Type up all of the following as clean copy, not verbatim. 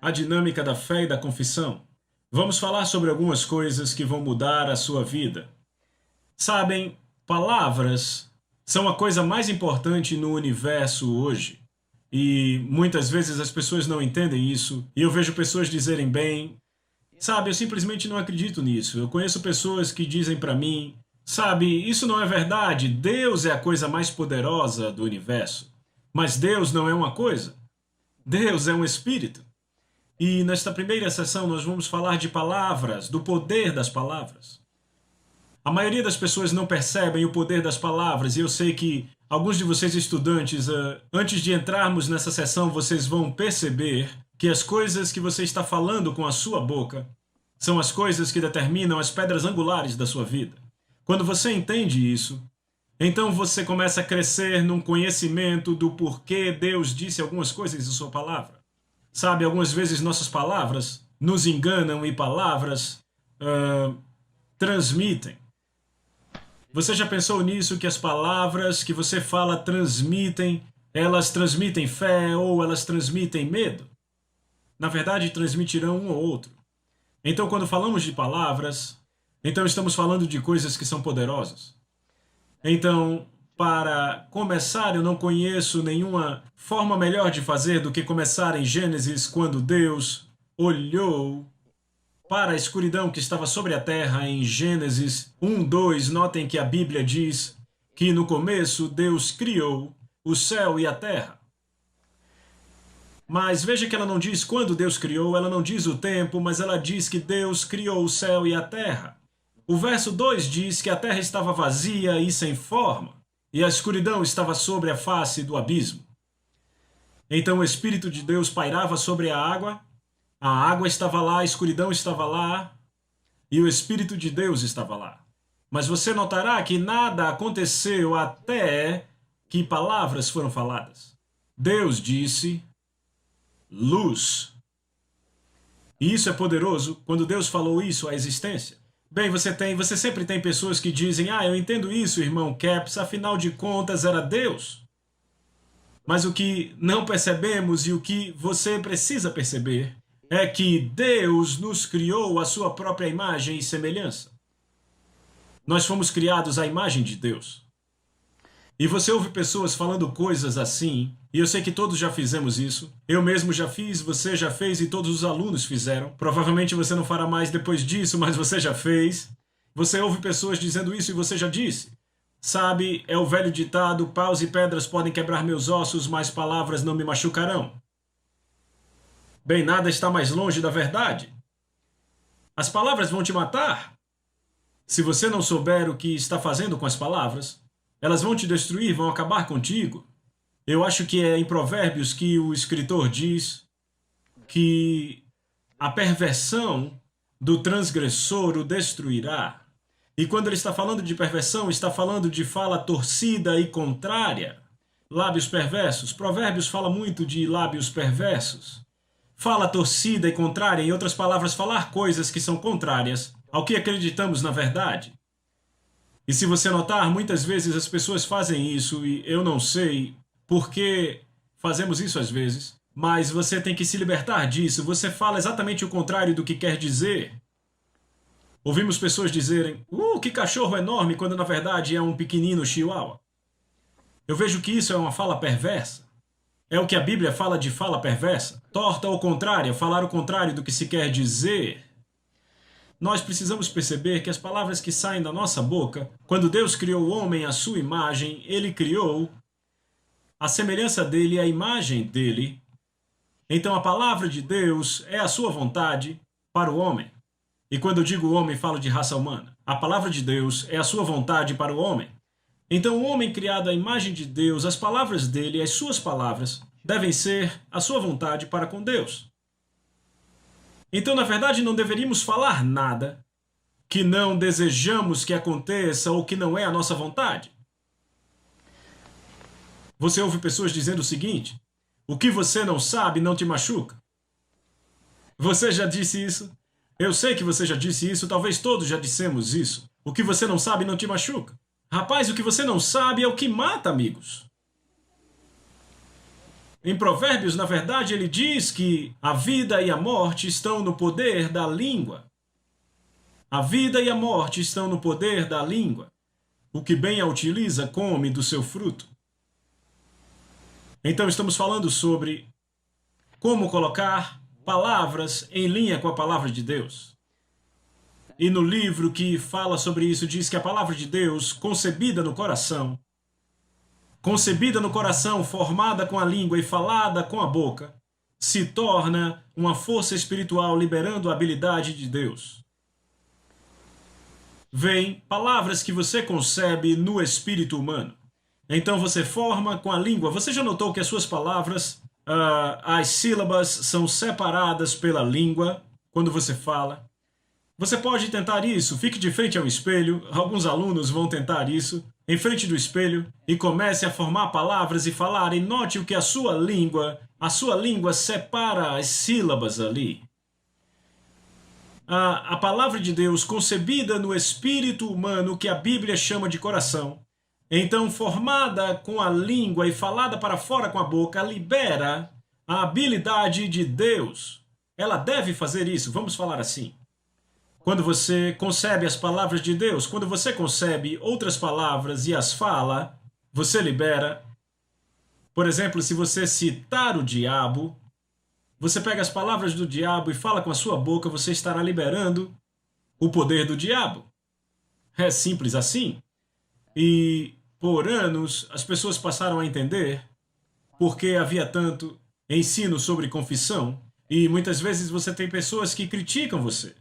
A dinâmica da fé e da confissão. Vamos falar sobre algumas coisas que vão mudar a sua vida. Sabem, palavras são a coisa mais importante no universo hoje. E muitas vezes as pessoas não entendem isso. E eu vejo pessoas dizerem bem, sabe, eu simplesmente não acredito nisso. Eu conheço pessoas que dizem para mim, sabe, isso não é verdade. Deus é a coisa mais poderosa do universo. Mas Deus não é uma coisa. Deus é um espírito. E nesta primeira sessão nós vamos falar de palavras, do poder das palavras. A maioria das pessoas não percebem o poder das palavras, e eu sei que alguns de vocês estudantes, antes de entrarmos nessa sessão, vocês vão perceber que as coisas que você está falando com a sua boca são as coisas que determinam as pedras angulares da sua vida. Quando você entende isso, então você começa a crescer num conhecimento do porquê Deus disse algumas coisas em sua palavra. Sabe, algumas vezes nossas palavras nos enganam e palavras transmitem. Você já pensou nisso, que as palavras que você fala transmitem, elas transmitem fé ou elas transmitem medo? Na verdade, transmitirão um ou outro. Então, quando falamos de palavras, então estamos falando de coisas que são poderosas. Então, para começar, eu não conheço nenhuma forma melhor de fazer do que começar em Gênesis, quando Deus olhou para a escuridão que estava sobre a terra, em Gênesis 1:2. Notem que a Bíblia diz que no começo Deus criou o céu e a terra. Mas veja que ela não diz quando Deus criou, ela não diz o tempo, mas ela diz que Deus criou o céu e a terra. O verso 2 diz que a terra estava vazia e sem forma, e a escuridão estava sobre a face do abismo. Então o Espírito de Deus pairava sobre a água estava lá, a escuridão estava lá, e o Espírito de Deus estava lá. Mas você notará que nada aconteceu até que palavras foram faladas. Deus disse, luz. E isso é poderoso. Quando Deus falou isso à existência. Bem, você sempre tem pessoas que dizem, eu entendo isso, irmão Caps, afinal de contas era Deus. Mas o que não percebemos e o que você precisa perceber é que Deus nos criou à sua própria imagem e semelhança. Nós fomos criados à imagem de Deus. E você ouve pessoas falando coisas assim, e eu sei que todos já fizemos isso. Eu mesmo já fiz, você já fez e todos os alunos fizeram. Provavelmente você não fará mais depois disso, mas você já fez. Você ouve pessoas dizendo isso e você já disse. Sabe, é o velho ditado, paus e pedras podem quebrar meus ossos, mas palavras não me machucarão. Bem, nada está mais longe da verdade. As palavras vão te matar. Se você não souber o que está fazendo com as palavras, elas vão te destruir, vão acabar contigo. Eu acho que é em Provérbios que o escritor diz que a perversão do transgressor o destruirá. E quando ele está falando de perversão, está falando de fala torcida e contrária. Lábios perversos. Provérbios fala muito de lábios perversos. Fala torcida e contrária, em outras palavras, falar coisas que são contrárias ao que acreditamos na verdade. E se você notar, muitas vezes as pessoas fazem isso e eu não sei por que fazemos isso às vezes, mas você tem que se libertar disso. Você fala exatamente o contrário do que quer dizer. Ouvimos pessoas dizerem, que cachorro enorme, quando na verdade é um pequenino chihuahua. Eu vejo que isso é uma fala perversa. É o que a Bíblia fala de fala perversa. Torta ou contrária, falar o contrário do que se quer dizer. Nós precisamos perceber que as palavras que saem da nossa boca, quando Deus criou o homem à sua imagem, Ele criou a semelhança dele e a imagem dele. Então a palavra de Deus é a sua vontade para o homem. E quando eu digo homem, falo de raça humana. A palavra de Deus é a sua vontade para o homem. Então o homem criado à imagem de Deus, as palavras dele, as suas palavras, devem ser a sua vontade para com Deus. Então, na verdade, não deveríamos falar nada que não desejamos que aconteça ou que não é a nossa vontade. Você ouve pessoas dizendo o seguinte, o que você não sabe não te machuca. Você já disse isso? Eu sei que você já disse isso, talvez todos já dissemos isso. O que você não sabe não te machuca. Rapaz, o que você não sabe é o que mata, amigos. Em Provérbios, na verdade, ele diz que a vida e a morte estão no poder da língua. A vida e a morte estão no poder da língua. O que bem a utiliza, come do seu fruto. Então, estamos falando sobre como colocar palavras em linha com a palavra de Deus. E no livro que fala sobre isso, diz que a palavra de Deus, concebida no coração, formada com a língua e falada com a boca, se torna uma força espiritual liberando a habilidade de Deus. Vem palavras que você concebe no espírito humano. Então você forma com a língua. Você já notou que as suas palavras, as sílabas são separadas pela língua quando você fala? Você pode tentar isso. Fique de frente ao espelho. Alguns alunos vão tentar isso. Em frente do espelho. E comece a formar palavras e falar. E note o que a sua língua separa as sílabas ali. A palavra de Deus concebida no espírito humano, que a Bíblia chama de coração, então formada com a língua e falada para fora com a boca, libera a habilidade de Deus. Ela deve fazer isso, vamos falar assim. Quando você concebe as palavras de Deus, quando você concebe outras palavras e as fala, você libera. Por exemplo, se você citar o diabo, você pega as palavras do diabo e fala com a sua boca, você estará liberando o poder do diabo. É simples assim. E por anos as pessoas passaram a entender porque havia tanto ensino sobre confissão e muitas vezes você tem pessoas que criticam você.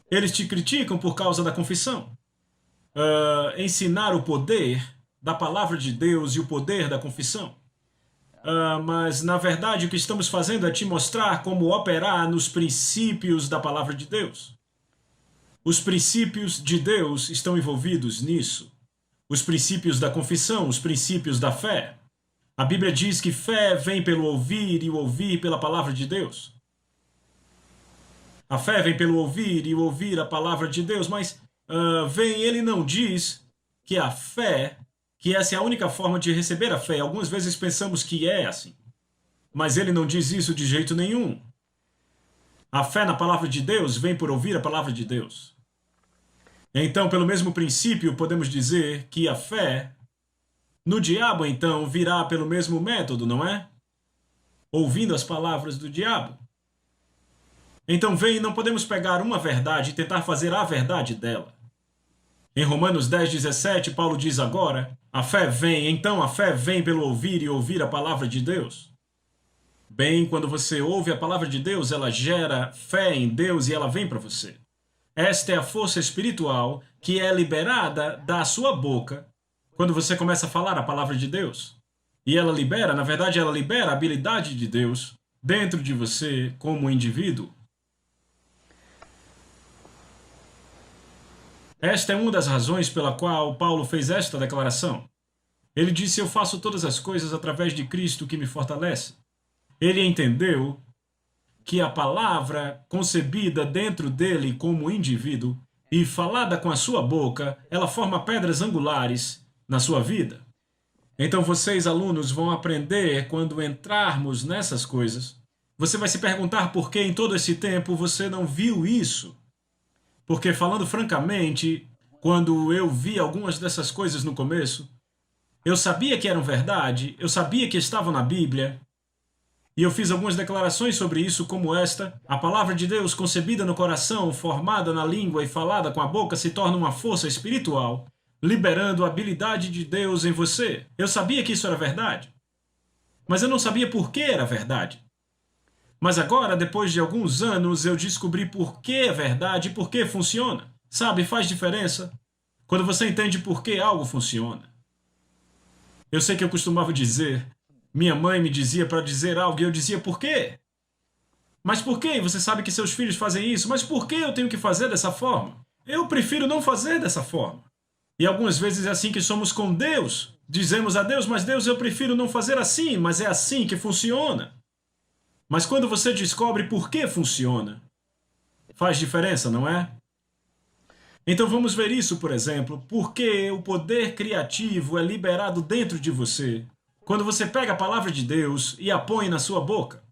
Eles te criticam por causa da confissão. Ensinar o poder da palavra de Deus e o poder da confissão. Mas, na verdade, o que estamos fazendo é te mostrar como operar nos princípios da palavra de Deus. Os princípios de Deus estão envolvidos nisso. Os princípios da confissão, os princípios da fé. A Bíblia diz que fé vem pelo ouvir e o ouvir pela palavra de Deus. A fé vem pelo ouvir e o ouvir a palavra de Deus, mas ele não diz que a fé, que essa é a única forma de receber a fé. Algumas vezes pensamos que é assim. Mas ele não diz isso de jeito nenhum. A fé na palavra de Deus vem por ouvir a palavra de Deus. Então, pelo mesmo princípio, podemos dizer que a fé no diabo, então, virá pelo mesmo método, não é? Ouvindo as palavras do diabo. Então, não podemos pegar uma verdade e tentar fazer a verdade dela. Em Romanos 10:17, Paulo diz agora, a fé vem pelo ouvir e ouvir a palavra de Deus. Bem, quando você ouve a palavra de Deus, ela gera fé em Deus e ela vem para você. Esta é a força espiritual que é liberada da sua boca quando você começa a falar a palavra de Deus. E ela libera a habilidade de Deus dentro de você como indivíduo. Esta é uma das razões pela qual Paulo fez esta declaração. Ele disse, eu faço todas as coisas através de Cristo que me fortalece. Ele entendeu que a palavra concebida dentro dele como indivíduo e falada com a sua boca, ela forma pedras angulares na sua vida. Então vocês, alunos, vão aprender quando entrarmos nessas coisas. Você vai se perguntar por que em todo esse tempo você não viu isso. Porque, falando francamente, quando eu vi algumas dessas coisas no começo, eu sabia que eram verdade, eu sabia que estavam na Bíblia, e eu fiz algumas declarações sobre isso, como esta: a palavra de Deus concebida no coração, formada na língua e falada com a boca, se torna uma força espiritual, liberando a habilidade de Deus em você. Eu sabia que isso era verdade, mas eu não sabia por que era verdade. Mas agora, depois de alguns anos, eu descobri por que é verdade e por que funciona. Sabe, faz diferença quando você entende por que algo funciona. Eu sei que eu costumava dizer, minha mãe me dizia para dizer algo e eu dizia, por quê? Mas por quê? Você sabe que seus filhos fazem isso, mas por que eu tenho que fazer dessa forma? Eu prefiro não fazer dessa forma. E algumas vezes é assim que somos com Deus. Dizemos a Deus, mas Deus, eu prefiro não fazer assim, mas é assim que funciona. Mas quando você descobre por que funciona, faz diferença, não é? Então vamos ver isso, por exemplo, por que o poder criativo é liberado dentro de você Quando você pega a palavra de Deus e a põe na sua boca.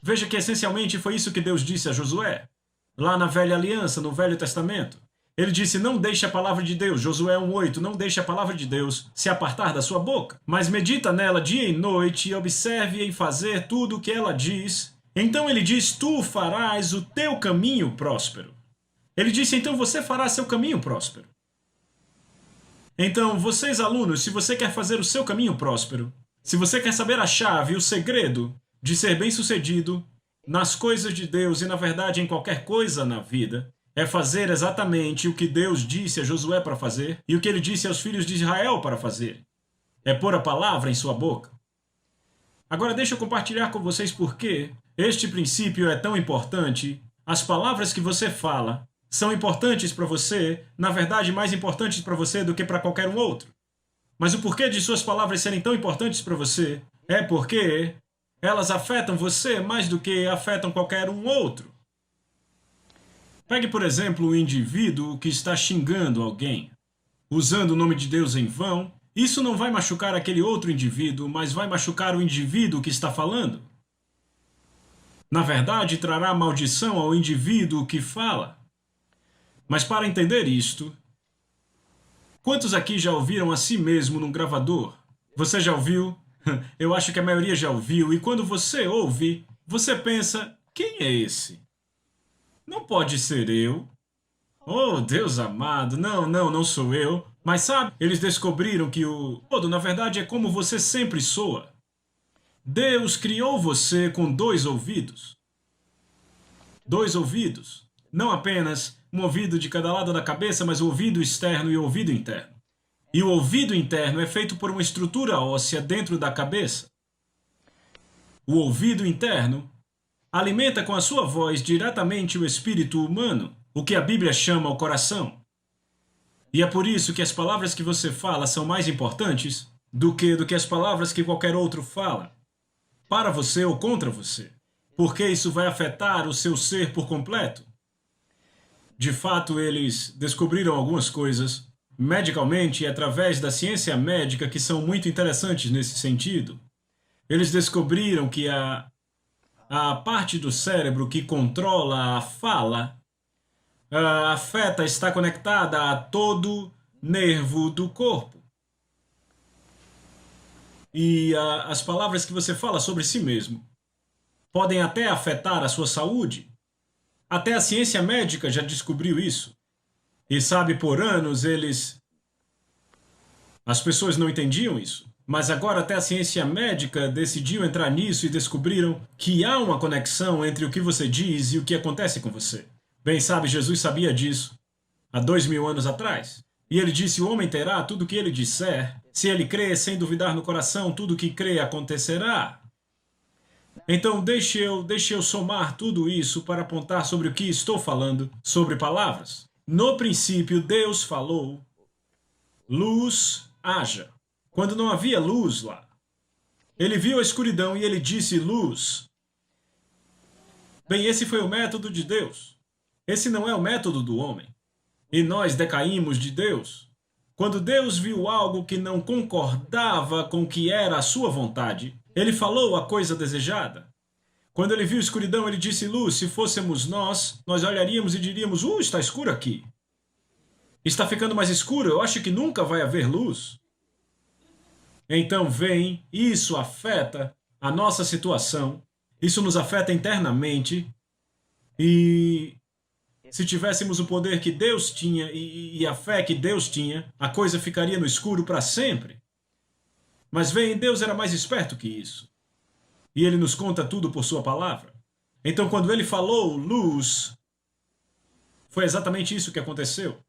Veja que essencialmente foi isso que Deus disse a Josué, lá na Velha Aliança, no Velho Testamento. Ele disse, não deixe a palavra de Deus, Josué 1,8, não deixe a palavra de Deus se apartar da sua boca, mas medita nela dia e noite e observe em fazer tudo o que ela diz. Então ele diz, tu farás o teu caminho próspero. Ele disse, então você fará seu caminho próspero. Então, vocês alunos, se você quer fazer o seu caminho próspero, se você quer saber a chave, o segredo de ser bem-sucedido nas coisas de Deus e, na verdade, em qualquer coisa na vida, é fazer exatamente o que Deus disse a Josué para fazer e o que ele disse aos filhos de Israel para fazer. É pôr a palavra em sua boca. Agora deixa eu compartilhar com vocês por que este princípio é tão importante. As palavras que você fala são importantes para você, na verdade, mais importantes para você do que para qualquer um outro. Mas o porquê de suas palavras serem tão importantes para você é porque elas afetam você mais do que afetam qualquer um outro. Pegue, por exemplo, o indivíduo que está xingando alguém, usando o nome de Deus em vão. Isso não vai machucar aquele outro indivíduo, mas vai machucar o indivíduo que está falando. Na verdade, trará maldição ao indivíduo que fala. Mas para entender isto, quantos aqui já ouviram a si mesmo num gravador? Você já ouviu? Eu acho que a maioria já ouviu, e quando você ouve, você pensa, quem é esse? Não pode ser eu. Oh, Deus amado, não sou eu. Mas sabe, eles descobriram que o todo, na verdade, é como você sempre soa. Deus criou você com dois ouvidos. Dois ouvidos. Não apenas um ouvido de cada lado da cabeça, mas o ouvido externo e o ouvido interno. E o ouvido interno é feito por uma estrutura óssea dentro da cabeça. O ouvido interno alimenta com a sua voz diretamente o espírito humano, o que a Bíblia chama o coração. E é por isso que as palavras que você fala são mais importantes do que as palavras que qualquer outro fala, para você ou contra você, porque isso vai afetar o seu ser por completo. De fato, eles descobriram algumas coisas, medicalmente e através da ciência médica, que são muito interessantes nesse sentido. Eles descobriram que a parte do cérebro que controla a fala afeta, está conectada a todo nervo do corpo. E as palavras que você fala sobre si mesmo podem até afetar a sua saúde. Até a ciência médica já descobriu isso. E sabe, por anos as pessoas não entendiam isso. Mas agora até a ciência médica decidiu entrar nisso e descobriram que há uma conexão entre o que você diz e o que acontece com você. Bem, sabe, Jesus sabia disso há 2000 anos atrás. E ele disse, o homem terá tudo o que ele disser. Se ele crê sem duvidar no coração, tudo o que crê acontecerá. Então deixe eu somar tudo isso para apontar sobre o que estou falando, sobre palavras. No princípio, Deus falou, luz haja. Quando não havia luz lá. Ele viu a escuridão e ele disse luz. Bem, esse foi o método de Deus. Esse não é o método do homem. E nós decaímos de Deus. Quando Deus viu algo que não concordava com o que era a sua vontade, ele falou a coisa desejada. Quando ele viu escuridão, ele disse luz. Se fôssemos nós olharíamos e diríamos, está escuro aqui. Está ficando mais escuro, eu acho que nunca vai haver luz. Então vem, isso afeta a nossa situação, isso nos afeta internamente, e se tivéssemos o poder que Deus tinha e a fé que Deus tinha, a coisa ficaria no escuro para sempre. Mas vem, Deus era mais esperto que isso, e Ele nos conta tudo por sua palavra. Então quando Ele falou luz, foi exatamente isso que aconteceu.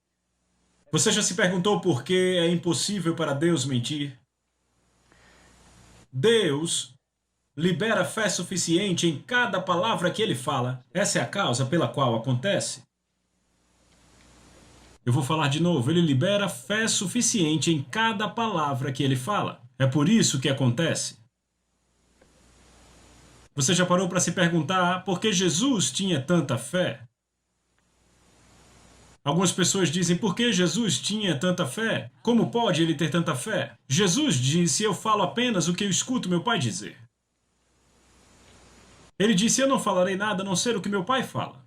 Você já se perguntou por que é impossível para Deus mentir? Deus libera fé suficiente em cada palavra que Ele fala. Essa é a causa pela qual acontece. Eu vou falar de novo. Ele libera fé suficiente em cada palavra que Ele fala. É por isso que acontece. Você já parou para se perguntar por que Jesus tinha tanta fé? Algumas pessoas dizem, por que Jesus tinha tanta fé? Como pode ele ter tanta fé? Jesus disse, eu falo apenas o que eu escuto meu Pai dizer. Ele disse, eu não falarei nada a não ser o que meu Pai fala.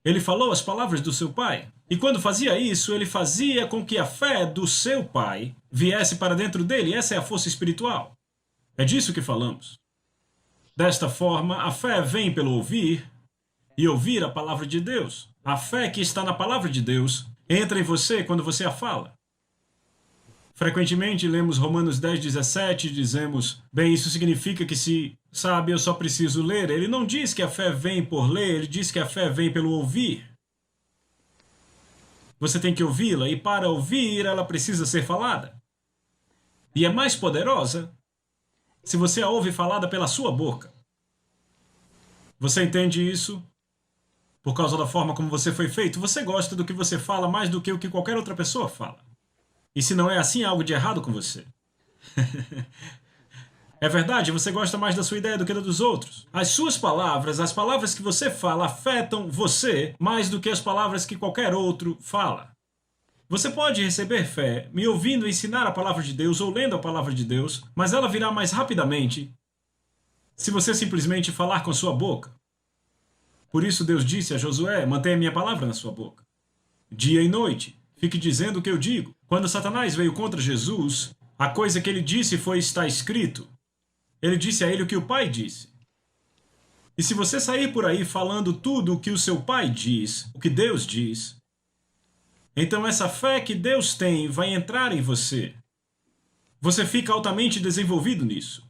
Ele falou as palavras do seu Pai. E quando fazia isso, ele fazia com que a fé do seu Pai viesse para dentro dele. Essa é a força espiritual. É disso que falamos. Desta forma, a fé vem pelo ouvir e ouvir a palavra de Deus. A fé que está na palavra de Deus entra em você quando você a fala. Frequentemente lemos Romanos 10:17 e dizemos, bem, isso significa que se sabe, eu só preciso ler. Ele não diz que a fé vem por ler, ele diz que a fé vem pelo ouvir. Você tem que ouvi-la e para ouvir ela precisa ser falada. E é mais poderosa se você a ouve falada pela sua boca. Você entende isso? Por causa da forma como você foi feito, você gosta do que você fala mais do que o que qualquer outra pessoa fala. E se não é assim, há algo de errado com você. É verdade, você gosta mais da sua ideia do que da dos outros. As suas palavras, as palavras que você fala, afetam você mais do que as palavras que qualquer outro fala. Você pode receber fé me ouvindo ensinar a palavra de Deus ou lendo a palavra de Deus, mas ela virá mais rapidamente se você simplesmente falar com a sua boca. Por isso Deus disse a Josué, mantenha a minha palavra na sua boca. Dia e noite, fique dizendo o que eu digo. Quando Satanás veio contra Jesus, a coisa que ele disse foi, está escrito. Ele disse a ele o que o Pai disse. E se você sair por aí falando tudo o que o seu Pai diz, o que Deus diz, então essa fé que Deus tem vai entrar em você. Você fica altamente desenvolvido nisso.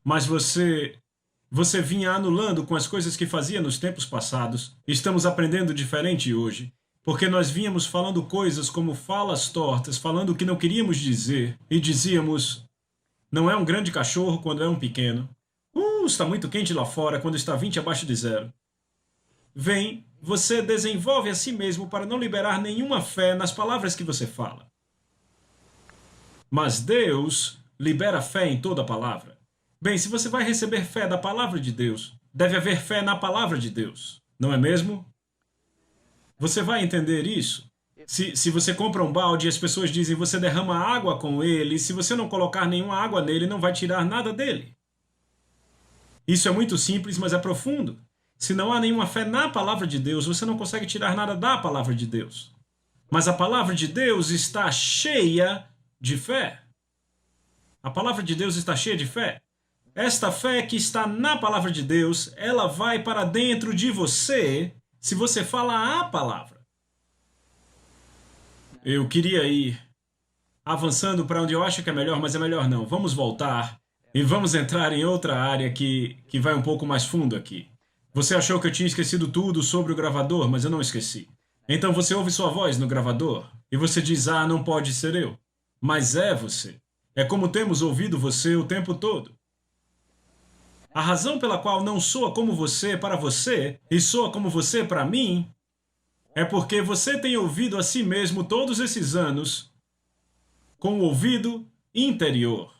Mas você vinha anulando com as coisas que fazia nos tempos passados. Estamos aprendendo diferente hoje, porque nós vínhamos falando coisas como falas tortas, falando o que não queríamos dizer, e dizíamos, não é um grande cachorro quando é um pequeno. Está muito quente lá fora quando está 20 abaixo de zero. Vem, você desenvolve a si mesmo para não liberar nenhuma fé nas palavras que você fala. Mas Deus libera fé em toda a palavra. Bem, se você vai receber fé da palavra de Deus, deve haver fé na palavra de Deus, não é mesmo? Você vai entender isso? Se você compra um balde e as pessoas dizem você derrama água com ele, se você não colocar nenhuma água nele, não vai tirar nada dele. Isso é muito simples, mas é profundo. Se não há nenhuma fé na palavra de Deus, você não consegue tirar nada da palavra de Deus. Mas a palavra de Deus está cheia de fé. A palavra de Deus está cheia de fé. Esta fé que está na palavra de Deus, ela vai para dentro de você se você fala a palavra. Eu queria ir avançando para onde eu acho que é melhor, mas é melhor não. Vamos voltar e vamos entrar em outra área que vai um pouco mais fundo aqui. Você achou que eu tinha esquecido tudo sobre o gravador, mas eu não esqueci. Então você ouve sua voz no gravador e você diz, ah, não pode ser eu. Mas é você. É como temos ouvido você o tempo todo. A razão pela qual não soa como você para você e soa como você para mim é porque você tem ouvido a si mesmo todos esses anos com o ouvido interior.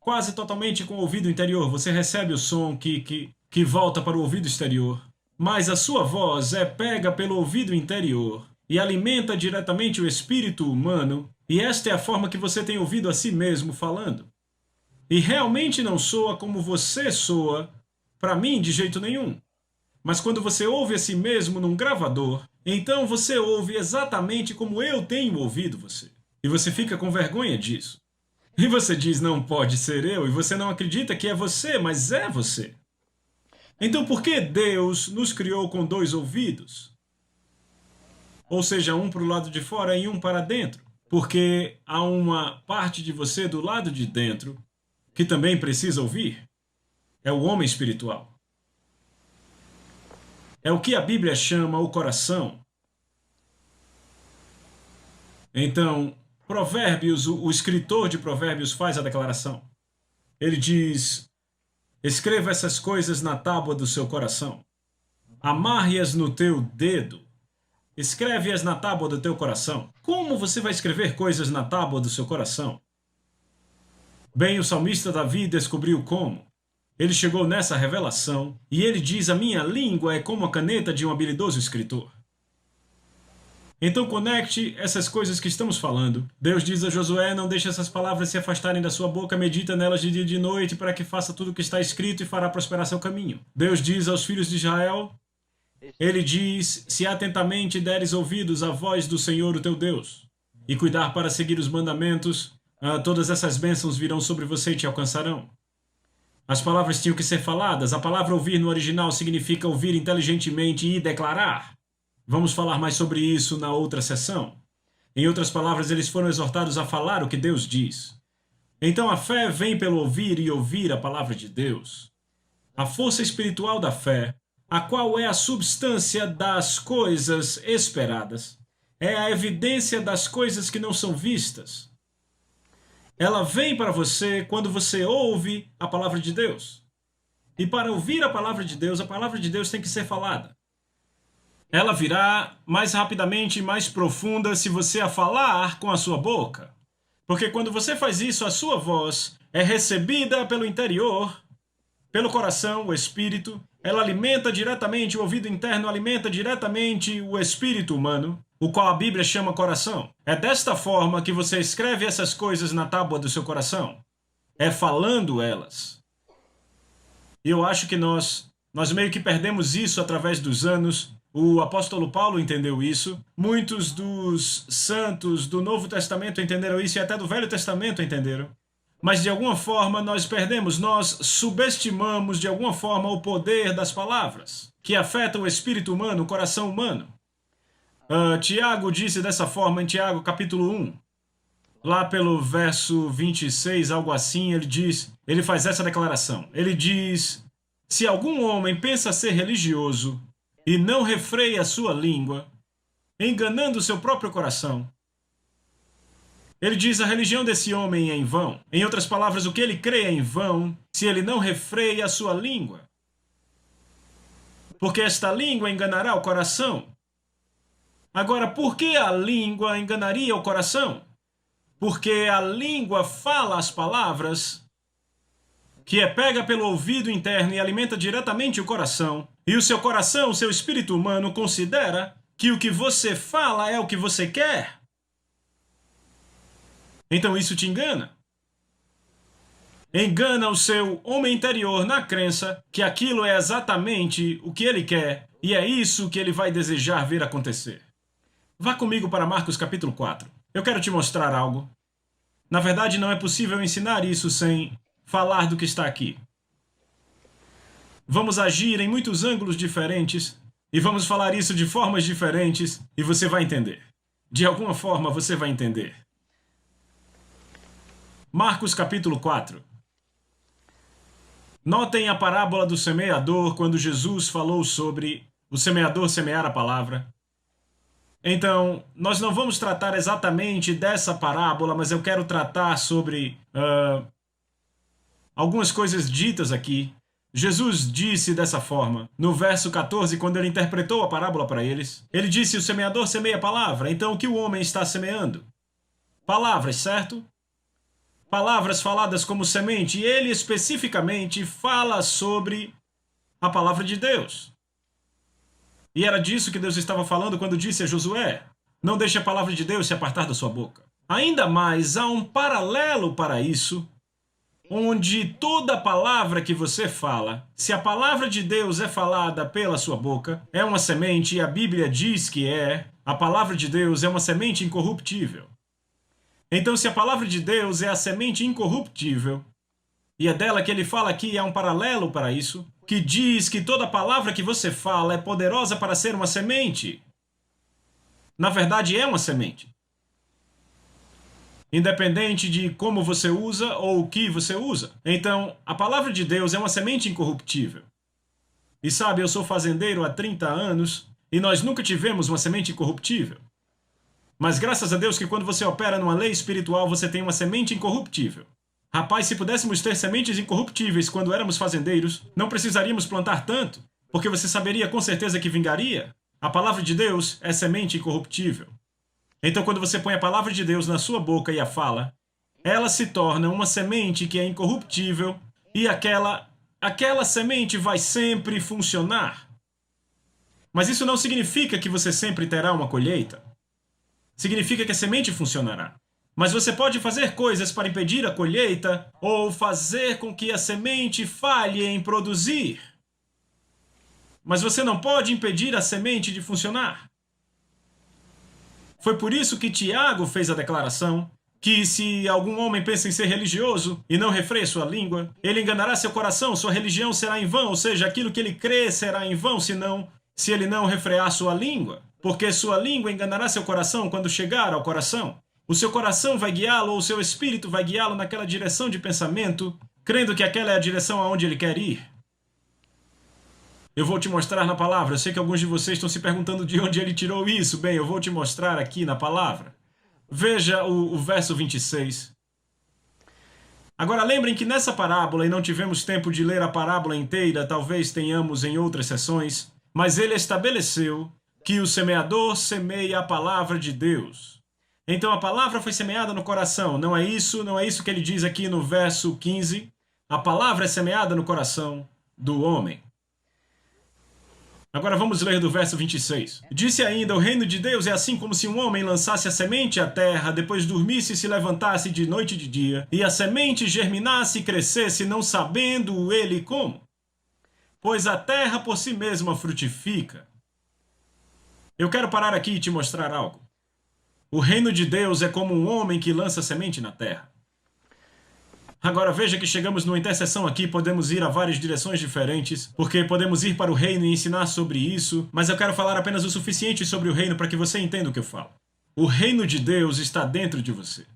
Quase totalmente com o ouvido interior. Você recebe o som que volta para o ouvido exterior. Mas a sua voz é pega pelo ouvido interior e alimenta diretamente o espírito humano, e esta é a forma que você tem ouvido a si mesmo falando. E realmente não soa como você soa, para mim, de jeito nenhum. Mas quando você ouve a si mesmo num gravador, então você ouve exatamente como eu tenho ouvido você. E você fica com vergonha disso. E você diz, não pode ser eu, e você não acredita que é você, mas é você. Então por que Deus nos criou com dois ouvidos? Ou seja, um para o lado de fora e um para dentro. Porque há uma parte de você do lado de dentro que também precisa ouvir. É o homem espiritual. É o que a Bíblia chama o coração. Então, Provérbios, o escritor de Provérbios faz a declaração. Ele diz, escreva essas coisas na tábua do seu coração. Amarre-as no teu dedo. Escreve-as na tábua do teu coração. Como você vai escrever coisas na tábua do seu coração? Bem, o salmista Davi descobriu como. Ele chegou nessa revelação e ele diz, a minha língua é como a caneta de um habilidoso escritor. Então conecte essas coisas que estamos falando. Deus diz a Josué, não deixe essas palavras se afastarem da sua boca, medita nelas de dia e de noite, para que faça tudo o que está escrito e fará prosperar seu caminho. Deus diz aos filhos de Israel, ele diz, se atentamente deres ouvidos à voz do Senhor, o teu Deus, e cuidar para seguir os mandamentos, todas essas bênçãos virão sobre você e te alcançarão. As palavras tinham que ser faladas. A palavra ouvir no original significa ouvir inteligentemente e declarar. Vamos falar mais sobre isso na outra sessão. Em outras palavras, eles foram exortados a falar o que Deus diz. Então a fé vem pelo ouvir e ouvir a palavra de Deus. A força espiritual da fé, a qual é a substância das coisas esperadas, é a evidência das coisas que não são vistas. Ela vem para você quando você ouve a palavra de Deus. E para ouvir a palavra de Deus tem que ser falada. Ela virá mais rapidamente e mais profunda se você a falar com a sua boca. Porque quando você faz isso, a sua voz é recebida pelo interior, pelo coração, o espírito. Ela alimenta diretamente, o ouvido interno alimenta diretamente o espírito humano, o qual a Bíblia chama coração. É desta forma que você escreve essas coisas na tábua do seu coração. É falando elas. E eu acho que nós meio que perdemos isso através dos anos. O apóstolo Paulo entendeu isso. Muitos dos santos do Novo Testamento entenderam isso e até do Velho Testamento entenderam. Mas de alguma forma nós perdemos, nós subestimamos de alguma forma o poder das palavras, que afeta o espírito humano, o coração humano. Tiago disse dessa forma em Tiago capítulo 1. Lá pelo verso 26, algo assim, ele faz essa declaração. Ele diz, se algum homem pensa ser religioso e não refreia a sua língua, enganando o seu próprio coração, ele diz, a religião desse homem é em vão. Em outras palavras, o que ele crê é em vão se ele não refreia a sua língua. Porque esta língua enganará o coração. Agora, por que a língua enganaria o coração? Porque a língua fala as palavras, que é pega pelo ouvido interno e alimenta diretamente o coração, e o seu coração, o seu espírito humano, considera que o que você fala é o que você quer. Então isso te engana. Engana o seu homem interior na crença que aquilo é exatamente o que ele quer, e é isso que ele vai desejar ver acontecer. Vá comigo para Marcos capítulo 4. Eu quero te mostrar algo. Na verdade, não é possível ensinar isso sem falar do que está aqui. Vamos agir em muitos ângulos diferentes e vamos falar isso de formas diferentes e você vai entender. De alguma forma você vai entender. Marcos capítulo 4. Notem a parábola do semeador quando Jesus falou sobre o semeador semear a palavra. Então, nós não vamos tratar exatamente dessa parábola, mas eu quero tratar sobre algumas coisas ditas aqui. Jesus disse dessa forma, no verso 14, quando ele interpretou a parábola para eles. Ele disse, o semeador semeia a palavra. Então, o que o homem está semeando? Palavras, certo? Palavras faladas como semente. E ele especificamente fala sobre a palavra de Deus. E era disso que Deus estava falando quando disse a Josué, não deixe a palavra de Deus se apartar da sua boca. Ainda mais, há um paralelo para isso, onde toda palavra que você fala, se a palavra de Deus é falada pela sua boca, é uma semente, e a Bíblia diz que a palavra de Deus é uma semente incorruptível. Então, se a palavra de Deus é a semente incorruptível, e é dela que ele fala aqui, há um paralelo para isso, que diz que toda palavra que você fala é poderosa para ser uma semente. Na verdade, é uma semente. Independente de como você usa ou o que você usa. Então, a palavra de Deus é uma semente incorruptível. E sabe, eu sou fazendeiro há 30 anos e nós nunca tivemos uma semente incorruptível. Mas graças a Deus que quando você opera numa lei espiritual, você tem uma semente incorruptível. Rapaz, se pudéssemos ter sementes incorruptíveis quando éramos fazendeiros, não precisaríamos plantar tanto, porque você saberia com certeza que vingaria. A palavra de Deus é semente incorruptível. Então, quando você põe a palavra de Deus na sua boca e a fala, ela se torna uma semente que é incorruptível e aquela semente vai sempre funcionar. Mas isso não significa que você sempre terá uma colheita. significa que a semente funcionará. Mas você pode fazer coisas para impedir a colheita ou fazer com que a semente falhe em produzir. Mas você não pode impedir a semente de funcionar. Foi por isso que Tiago fez a declaração que se algum homem pensa em ser religioso e não refreia sua língua, ele enganará seu coração, sua religião será em vão, ou seja, aquilo que ele crê será em vão se ele não refrear sua língua. Porque sua língua enganará seu coração quando chegar ao coração. O seu coração vai guiá-lo, ou o seu espírito vai guiá-lo naquela direção de pensamento, crendo que aquela é a direção aonde ele quer ir. Eu vou te mostrar na palavra. Eu sei que alguns de vocês estão se perguntando de onde ele tirou isso. Bem, eu vou te mostrar aqui na palavra. Veja o verso 26. Agora lembrem que nessa parábola, e não tivemos tempo de ler a parábola inteira, talvez tenhamos em outras sessões, mas ele estabeleceu que o semeador semeia a palavra de Deus. Então a palavra foi semeada no coração. Não é isso que ele diz aqui no verso 15. A palavra é semeada no coração do homem. Agora vamos ler do verso 26. Disse ainda, o reino de Deus é assim como se um homem lançasse a semente à terra, depois dormisse e se levantasse de noite e de dia, e a semente germinasse e crescesse, não sabendo ele como. Pois a terra por si mesma frutifica. Eu quero parar aqui e te mostrar algo. O reino de Deus é como um homem que lança semente na terra. Agora veja que chegamos numa interseção aqui, podemos ir a várias direções diferentes, porque podemos ir para o reino e ensinar sobre isso, mas eu quero falar apenas o suficiente sobre o reino para que você entenda o que eu falo. O reino de Deus está dentro de você.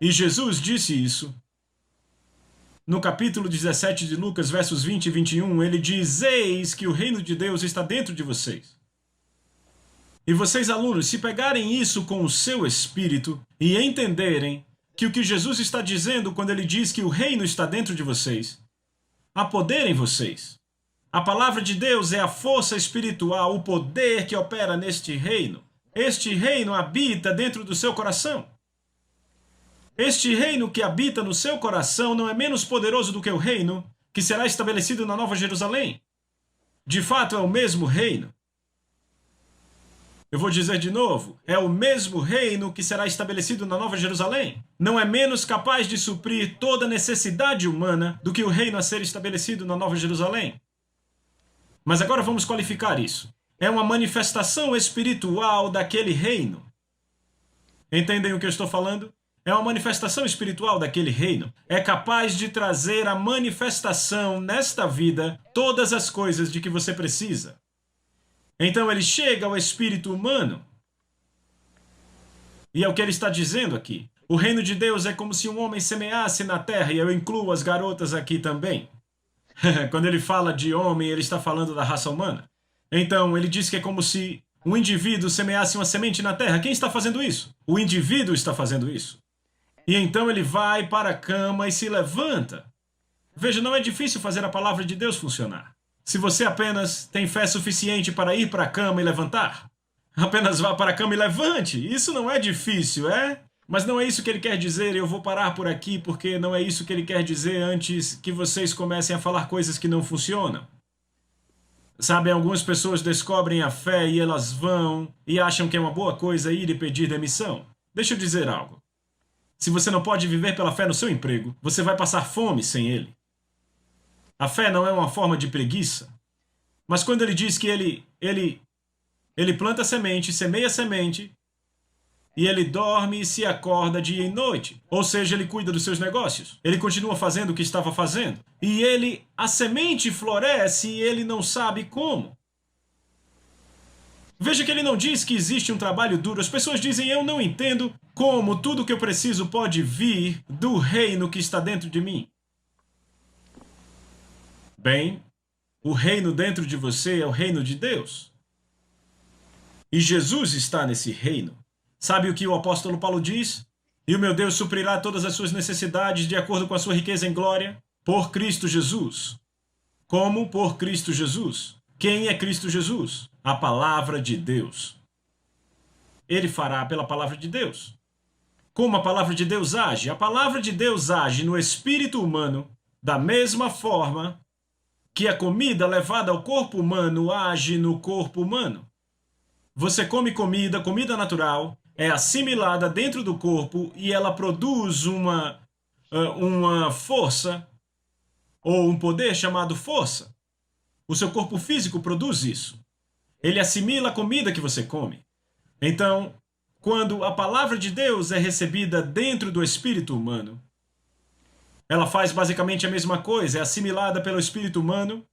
E Jesus disse isso. No capítulo 17 de Lucas, versos 20 e 21, ele diz, eis que o reino de Deus está dentro de vocês. E vocês, alunos, se pegarem isso com o seu espírito e entenderem que o que Jesus está dizendo quando ele diz que o reino está dentro de vocês, há poder em vocês. A palavra de Deus é a força espiritual, o poder que opera neste reino. Este reino habita dentro do seu coração. Este reino que habita no seu coração não é menos poderoso do que o reino que será estabelecido na Nova Jerusalém. De fato, é o mesmo reino. Eu vou dizer de novo, é o mesmo reino que será estabelecido na Nova Jerusalém. Não é menos capaz de suprir toda necessidade humana do que o reino a ser estabelecido na Nova Jerusalém. Mas agora vamos qualificar isso. É uma manifestação espiritual daquele reino. Entendem o que eu estou falando? É uma manifestação espiritual daquele reino. É capaz de trazer a manifestação nesta vida todas as coisas de que você precisa. Então ele chega ao espírito humano. E é o que ele está dizendo aqui. O reino de Deus é como se um homem semeasse na terra, e eu incluo as garotas aqui também. Quando ele fala de homem, ele está falando da raça humana. Então ele diz que é como se um indivíduo semeasse uma semente na terra. Quem está fazendo isso? O indivíduo está fazendo isso. E então ele vai para a cama e se levanta. Veja, não é difícil fazer a palavra de Deus funcionar. Se você apenas tem fé suficiente para ir para a cama e levantar, apenas vá para a cama e levante. Isso não é difícil, é? Mas não é isso que ele quer dizer, eu vou parar por aqui porque não é isso que ele quer dizer antes que vocês comecem a falar coisas que não funcionam. Sabe, algumas pessoas descobrem a fé e elas vão e acham que é uma boa coisa ir e pedir demissão. Deixa eu dizer algo. Se você não pode viver pela fé no seu emprego, você vai passar fome sem ele. A fé não é uma forma de preguiça. Mas quando ele diz que ele planta semente, semeia semente, e ele dorme e se acorda dia e noite. Ou seja, ele cuida dos seus negócios. Ele continua fazendo o que estava fazendo. E a semente floresce e ele não sabe como. Veja que ele não diz que existe um trabalho duro. As pessoas dizem, eu não entendo como tudo que eu preciso pode vir do reino que está dentro de mim. Bem, o reino dentro de você é o reino de Deus. E Jesus está nesse reino. Sabe o que o apóstolo Paulo diz? E o meu Deus suprirá todas as suas necessidades de acordo com a sua riqueza em glória, por Cristo Jesus. Como por Cristo Jesus? Quem é Cristo Jesus? A palavra de Deus. Ele fará pela palavra de Deus. Como a palavra de Deus age? A palavra de Deus age no espírito humano da mesma forma que a comida levada ao corpo humano age no corpo humano. você come comida natural, é assimilada dentro do corpo e ela produz uma força ou um poder chamado força. O seu corpo físico produz isso. Ele assimila a comida que você come. Então, quando a palavra de Deus é recebida dentro do espírito humano, ela faz basicamente a mesma coisa, é assimilada pelo espírito humano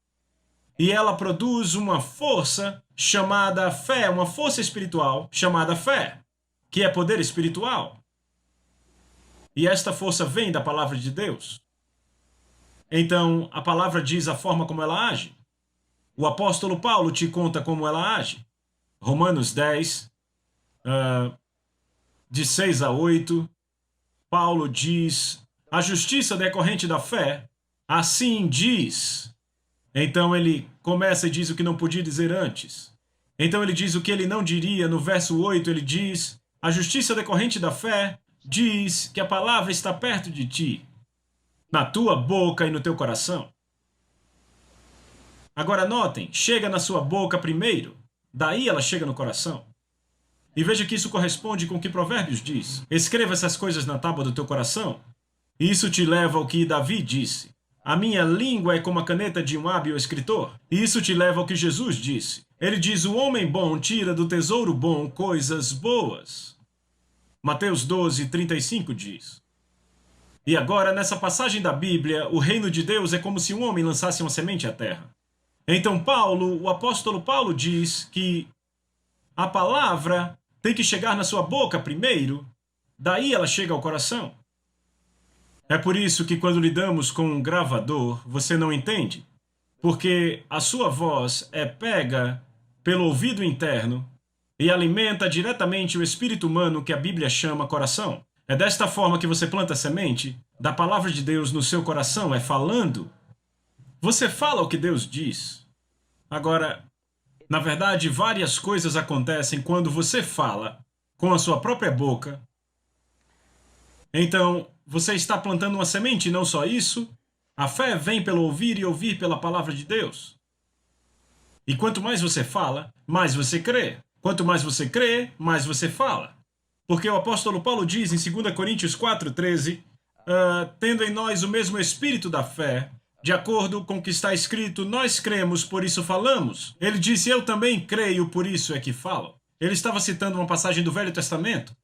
e ela produz uma força chamada fé, uma força espiritual chamada fé, que é poder espiritual. E esta força vem da palavra de Deus. Então, a palavra diz a forma como ela age. O apóstolo Paulo te conta como ela age. Romanos 10, de 6 a 8, Paulo diz: a justiça decorrente da fé, assim diz. Então ele começa e diz o que não podia dizer antes. Então ele diz o que ele não diria. No verso 8 ele diz: a justiça decorrente da fé diz que a palavra está perto de ti, na tua boca e no teu coração. Agora notem, chega na sua boca primeiro, daí ela chega no coração. E veja que isso corresponde com o que Provérbios diz. Escreva essas coisas na tábua do teu coração. E isso te leva ao que Davi disse: a minha língua é como a caneta de um hábil escritor. E isso te leva ao que Jesus disse. Ele diz: o homem bom tira do tesouro bom coisas boas. Mateus 12, 35 diz. E agora, nessa passagem da Bíblia, o reino de Deus é como se um homem lançasse uma semente à terra. Então o apóstolo Paulo diz que a palavra tem que chegar na sua boca primeiro, daí ela chega ao coração. É por isso que quando lidamos com um gravador, você não entende, porque a sua voz é pega pelo ouvido interno e alimenta diretamente o espírito humano que a Bíblia chama coração. É desta forma que você planta a semente da palavra de Deus no seu coração, é falando. Você fala o que Deus diz. Agora, na verdade, várias coisas acontecem quando você fala com a sua própria boca. Então, você está plantando uma semente, e não só isso. A fé vem pelo ouvir e ouvir pela palavra de Deus. E quanto mais você fala, mais você crê. Quanto mais você crê, mais você fala. Porque o apóstolo Paulo diz em 2 Coríntios 4,13, tendo em nós o mesmo espírito da fé, de acordo com o que está escrito, nós cremos, por isso falamos. Ele disse: eu também creio, por isso é que falo. Ele estava citando uma passagem do Velho Testamento,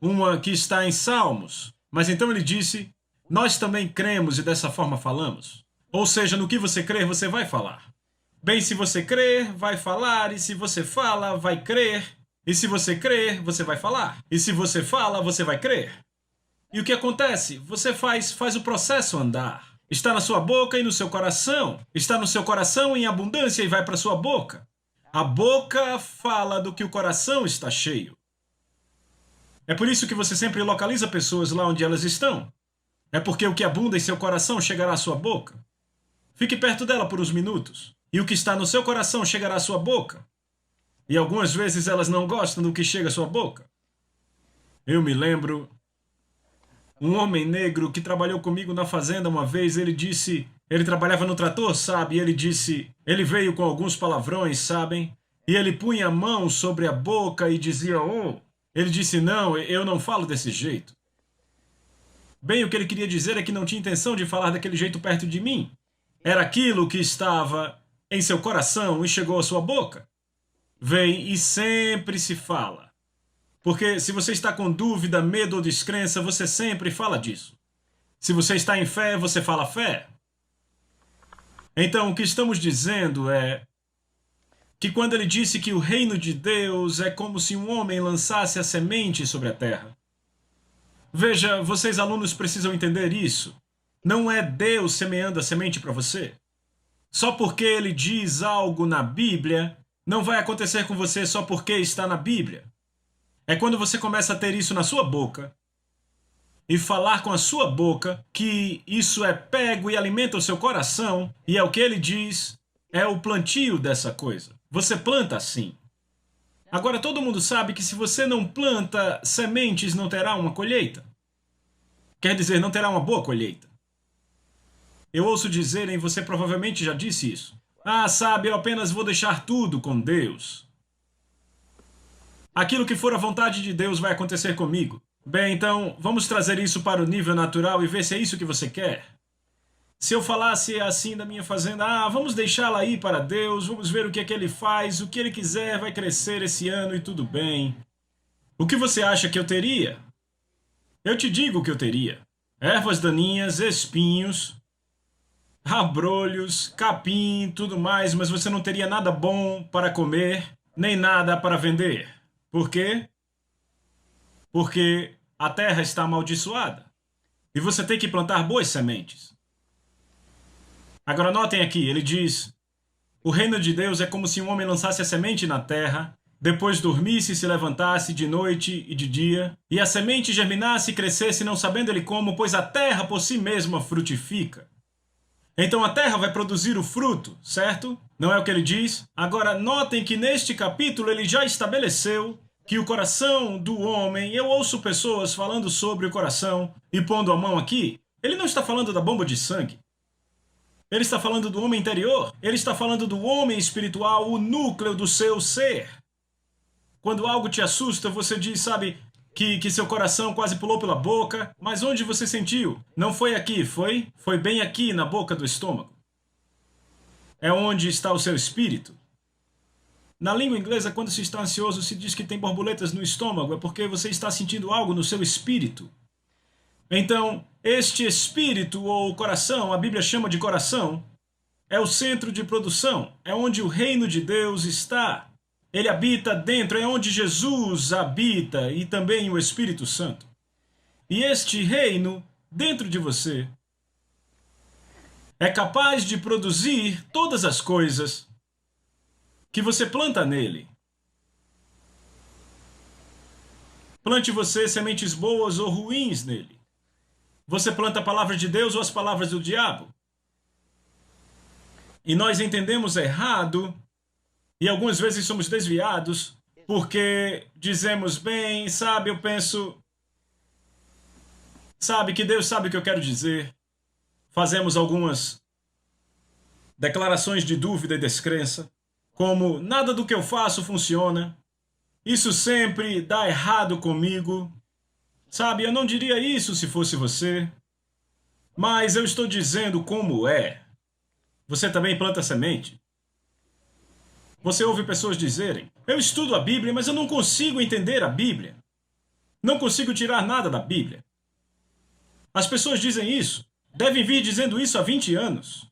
uma que está em Salmos. Mas então ele disse: nós também cremos e dessa forma falamos. Ou seja, no que você crer, você vai falar. Bem, se você crer, vai falar, e se você fala, vai crer. E se você crer, você vai falar. E se você fala, você vai crer. E o que acontece? Você faz o processo andar. Está na sua boca e no seu coração. Está no seu coração em abundância e vai para sua boca. A boca fala do que o coração está cheio. É por isso que você sempre localiza pessoas lá onde elas estão. É porque o que abunda em seu coração chegará à sua boca. Fique perto dela por uns minutos. E o que está no seu coração chegará à sua boca. E algumas vezes elas não gostam do que chega à sua boca. Eu me lembro, um homem negro que trabalhou comigo na fazenda uma vez, ele trabalhava no trator, sabe? E ele veio com alguns palavrões, sabem? E ele punha a mão sobre a boca e dizia: oh. Ele disse: não, eu não falo desse jeito. Bem, o que ele queria dizer é que não tinha intenção de falar daquele jeito perto de mim. Era aquilo que estava em seu coração e chegou à sua boca. Vem e sempre se fala. Porque se você está com dúvida, medo ou descrença, você sempre fala disso. Se você está em fé, você fala fé. Então, o que estamos dizendo é que quando ele disse que o reino de Deus é como se um homem lançasse a semente sobre a terra. Veja, vocês alunos precisam entender isso. Não é Deus semeando a semente para você. Só porque ele diz algo na Bíblia, não vai acontecer com você só porque está na Bíblia. É quando você começa a ter isso na sua boca e falar com a sua boca que isso é pego e alimenta o seu coração, e é o que ele diz, é o plantio dessa coisa. Você planta assim. Agora todo mundo sabe que se você não planta sementes, não terá uma colheita. Quer dizer, não terá uma boa colheita. Eu ouço dizerem, você provavelmente já disse isso: ah, sabe, eu apenas vou deixar tudo com Deus. Aquilo que for a vontade de Deus vai acontecer comigo. Bem, então, vamos trazer isso para o nível natural e ver se é isso que você quer. Se eu falasse assim da minha fazenda, vamos deixá-la aí para Deus, vamos ver o que é que ele faz, o que ele quiser vai crescer esse ano e tudo bem. O que você acha que eu teria? Eu te digo o que eu teria. Ervas daninhas, espinhos, abrolhos, capim, tudo mais, mas você não teria nada bom para comer, nem nada para vender. Por quê? Porque a terra está amaldiçoada. E você tem que plantar boas sementes. Agora notem aqui, ele diz: o reino de Deus é como se um homem lançasse a semente na terra, depois dormisse e se levantasse de noite e de dia, e a semente germinasse e crescesse, não sabendo ele como, pois a terra por si mesma frutifica. Então a terra vai produzir o fruto, certo? Não é o que ele diz? Agora notem que neste capítulo ele já estabeleceu que o coração do homem, eu ouço pessoas falando sobre o coração e pondo a mão aqui, ele não está falando da bomba de sangue. Ele está falando do homem interior. Ele está falando do homem espiritual, o núcleo do seu ser. Quando algo te assusta, você diz, sabe, que seu coração quase pulou pela boca. Mas onde você sentiu? Não foi aqui, foi? Foi bem aqui na boca do estômago. É onde está o seu espírito. Na língua inglesa, quando se está ansioso, se diz que tem borboletas no estômago. É porque você está sentindo algo no seu espírito. Então, este espírito ou coração, a Bíblia chama de coração, é o centro de produção, é onde o reino de Deus está. Ele habita dentro, é onde Jesus habita e também o Espírito Santo. E este reino, dentro de você, é capaz de produzir todas as coisas que você planta nele. Plante você sementes boas ou ruins nele. Você planta a palavra de Deus ou as palavras do diabo? E nós entendemos errado, e algumas vezes somos desviados, porque dizemos, bem, sabe, eu penso, sabe, que Deus sabe o que eu quero dizer. Fazemos algumas declarações de dúvida e descrença, como, nada do que eu faço funciona, isso sempre dá errado comigo. Sabe, eu não diria isso se fosse você, mas eu estou dizendo como é. Você também planta semente? Você ouve pessoas dizerem, eu estudo a Bíblia, mas eu não consigo entender a Bíblia. Não consigo tirar nada da Bíblia. As pessoas dizem isso, devem vir dizendo isso há 20 anos.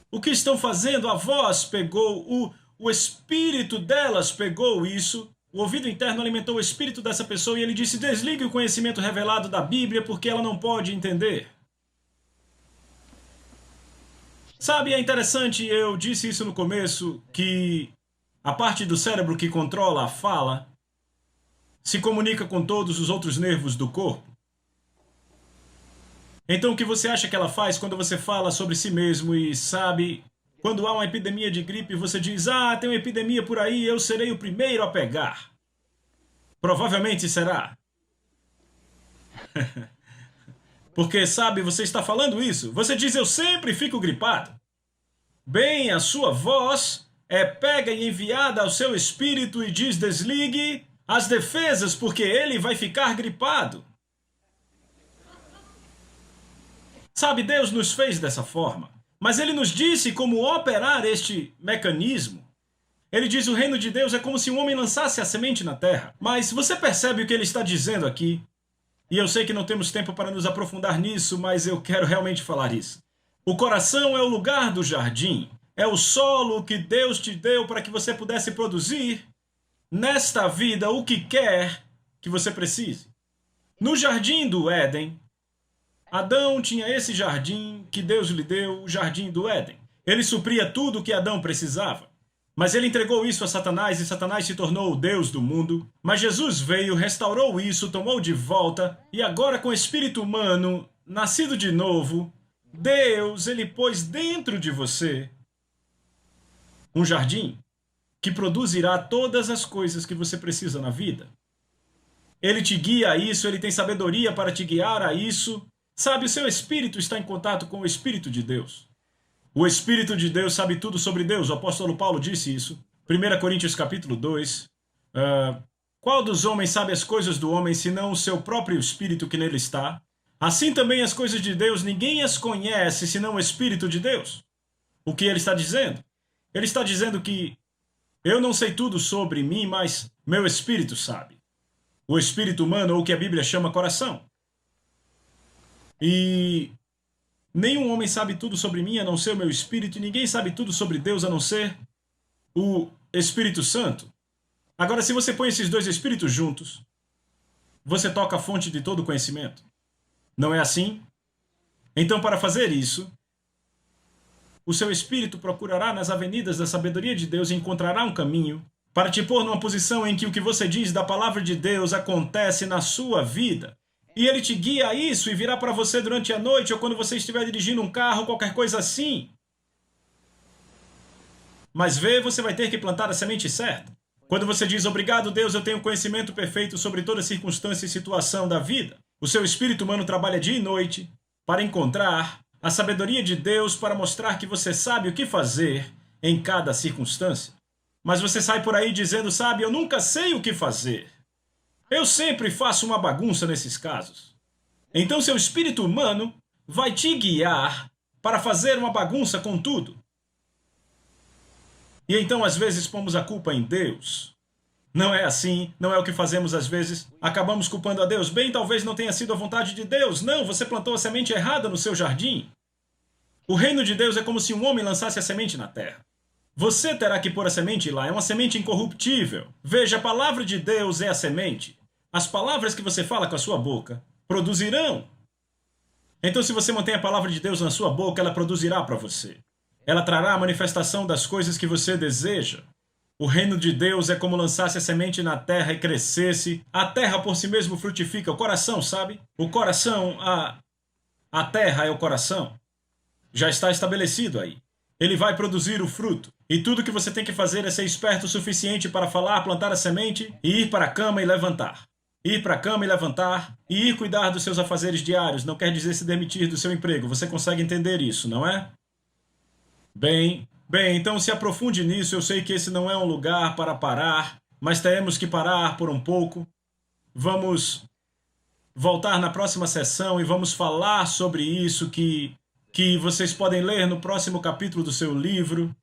O que estão fazendo? A voz pegou, o espírito delas pegou isso. O ouvido interno alimentou o espírito dessa pessoa e ele disse, desligue o conhecimento revelado da Bíblia porque ela não pode entender. Sabe, é interessante, eu disse isso no começo, que a parte do cérebro que controla a fala se comunica com todos os outros nervos do corpo. Então o que você acha que ela faz quando você fala sobre si mesmo e sabe, quando há uma epidemia de gripe, você diz, tem uma epidemia por aí, eu serei o primeiro a pegar. Provavelmente será. Porque, sabe, você está falando isso. Você diz, eu sempre fico gripado. Bem, a sua voz é pega e enviada ao seu espírito e diz, desligue as defesas, porque ele vai ficar gripado. Sabe, Deus nos fez dessa forma. Mas ele nos disse como operar este mecanismo. Ele diz, o reino de Deus é como se um homem lançasse a semente na terra. Mas você percebe o que ele está dizendo aqui? E eu sei que não temos tempo para nos aprofundar nisso, mas eu quero realmente falar isso. O coração é o lugar do jardim. É o solo que Deus te deu para que você pudesse produzir nesta vida o que quer que você precise. No jardim do Éden, Adão tinha esse jardim que Deus lhe deu, o jardim do Éden. Ele supria tudo o que Adão precisava. Mas ele entregou isso a Satanás e Satanás se tornou o Deus do mundo. Mas Jesus veio, restaurou isso, tomou de volta e agora com o espírito humano, nascido de novo, Deus, ele pôs dentro de você um jardim que produzirá todas as coisas que você precisa na vida. Ele te guia a isso, ele tem sabedoria para te guiar a isso. Sabe, o seu espírito está em contato com o Espírito de Deus. O Espírito de Deus sabe tudo sobre Deus. O apóstolo Paulo disse isso. 1 Coríntios capítulo 2, Qual dos homens sabe as coisas do homem, senão o seu próprio espírito que nele está? Assim também as coisas de Deus, ninguém as conhece, senão o Espírito de Deus. O que ele está dizendo? Ele está dizendo que eu não sei tudo sobre mim, mas meu espírito sabe. O espírito humano, ou o que a Bíblia chama coração. E nenhum homem sabe tudo sobre mim, a não ser o meu espírito, e ninguém sabe tudo sobre Deus, a não ser o Espírito Santo. Agora, se você põe esses dois espíritos juntos, você toca a fonte de todo conhecimento. Não é assim? Então, para fazer isso, o seu espírito procurará nas avenidas da sabedoria de Deus e encontrará um caminho para te pôr numa posição em que o que você diz da palavra de Deus acontece na sua vida. E ele te guia a isso e virá para você durante a noite ou quando você estiver dirigindo um carro, qualquer coisa assim. Mas você vai ter que plantar a semente certa. Quando você diz, obrigado Deus, eu tenho conhecimento perfeito sobre toda circunstância e situação da vida. O seu espírito humano trabalha dia e noite para encontrar a sabedoria de Deus para mostrar que você sabe o que fazer em cada circunstância. Mas você sai por aí dizendo, sabe, eu nunca sei o que fazer. Eu sempre faço uma bagunça nesses casos. Então seu espírito humano vai te guiar para fazer uma bagunça com tudo. E então às vezes pomos a culpa em Deus. Não é assim, não é o que fazemos às vezes. Acabamos culpando a Deus. Bem, talvez não tenha sido a vontade de Deus. Não, você plantou a semente errada no seu jardim. O reino de Deus é como se um homem lançasse a semente na terra. Você terá que pôr a semente lá, é uma semente incorruptível. Veja, a palavra de Deus é a semente. As palavras que você fala com a sua boca produzirão. Então, se você mantém a palavra de Deus na sua boca, ela produzirá para você. Ela trará a manifestação das coisas que você deseja. O reino de Deus é como lançasse a semente na terra e crescesse. A terra por si mesmo frutifica. O coração, sabe? O coração, a terra é o coração. Já está estabelecido aí. Ele vai produzir o fruto. E tudo que você tem que fazer é ser esperto o suficiente para falar, plantar a semente e ir para a cama e levantar. Ir para a cama e levantar e ir cuidar dos seus afazeres diários. Não quer dizer se demitir do seu emprego. Você consegue entender isso, não é? Bem, então se aprofunde nisso. Eu sei que esse não é um lugar para parar, mas teremos que parar por um pouco. Vamos voltar na próxima sessão e vamos falar sobre isso que vocês podem ler no próximo capítulo do seu livro,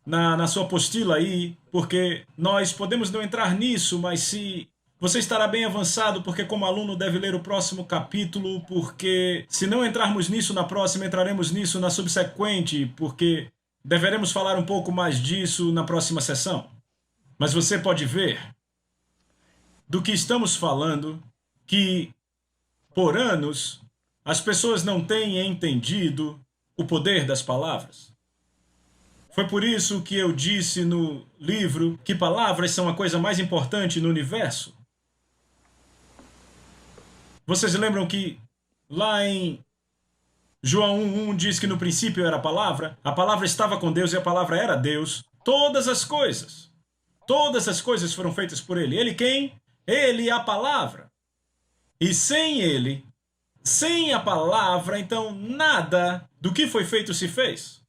na sua apostila aí, porque nós podemos não entrar nisso, mas se você estará bem avançado, porque como aluno deve ler o próximo capítulo, porque se não entrarmos nisso na próxima, entraremos nisso na subsequente, porque deveremos falar um pouco mais disso na próxima sessão. Mas você pode ver do que estamos falando, que por anos as pessoas não têm entendido o poder das palavras. Foi por isso que eu disse no livro que palavras são a coisa mais importante no universo. Vocês lembram que lá em João 1:1 diz que no princípio era a palavra estava com Deus e a palavra era Deus. Todas as coisas foram feitas por Ele. Ele quem? Ele, a palavra. E sem Ele, sem a palavra, então nada do que foi feito se fez.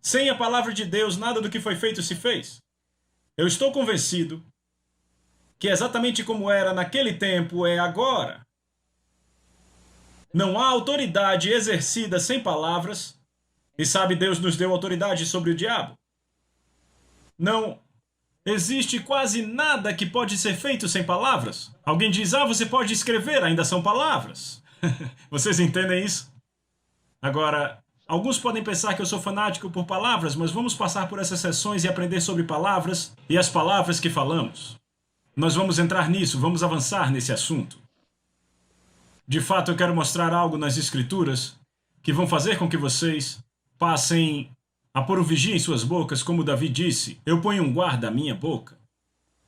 Sem a palavra de Deus, nada do que foi feito se fez. Eu estou convencido que exatamente como era naquele tempo é agora. Não há autoridade exercida sem palavras, e sabe, Deus nos deu autoridade sobre o diabo. Não existe quase nada que pode ser feito sem palavras. Alguém diz, você pode escrever, ainda são palavras. Vocês entendem isso? Agora, alguns podem pensar que eu sou fanático por palavras, mas vamos passar por essas sessões e aprender sobre palavras e as palavras que falamos. Nós vamos entrar nisso, vamos avançar nesse assunto. De fato, eu quero mostrar algo nas Escrituras que vão fazer com que vocês passem a pôr um vigia em suas bocas, como Davi disse, eu ponho um guarda à minha boca.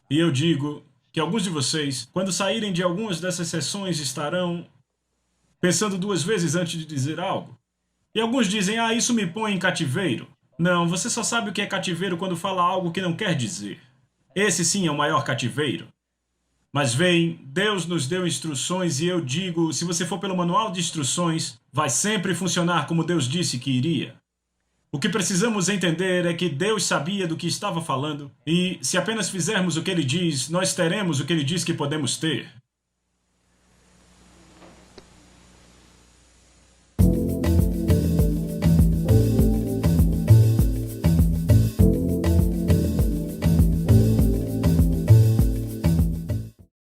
E eu digo que alguns de vocês, quando saírem de algumas dessas sessões, estarão pensando duas vezes antes de dizer algo. E alguns dizem, isso me põe em cativeiro. Não, você só sabe o que é cativeiro quando fala algo que não quer dizer. Esse sim é o maior cativeiro. Mas vem, Deus nos deu instruções e eu digo, se você for pelo manual de instruções, vai sempre funcionar como Deus disse que iria. O que precisamos entender é que Deus sabia do que estava falando, e se apenas fizermos o que Ele diz, nós teremos o que Ele diz que podemos ter.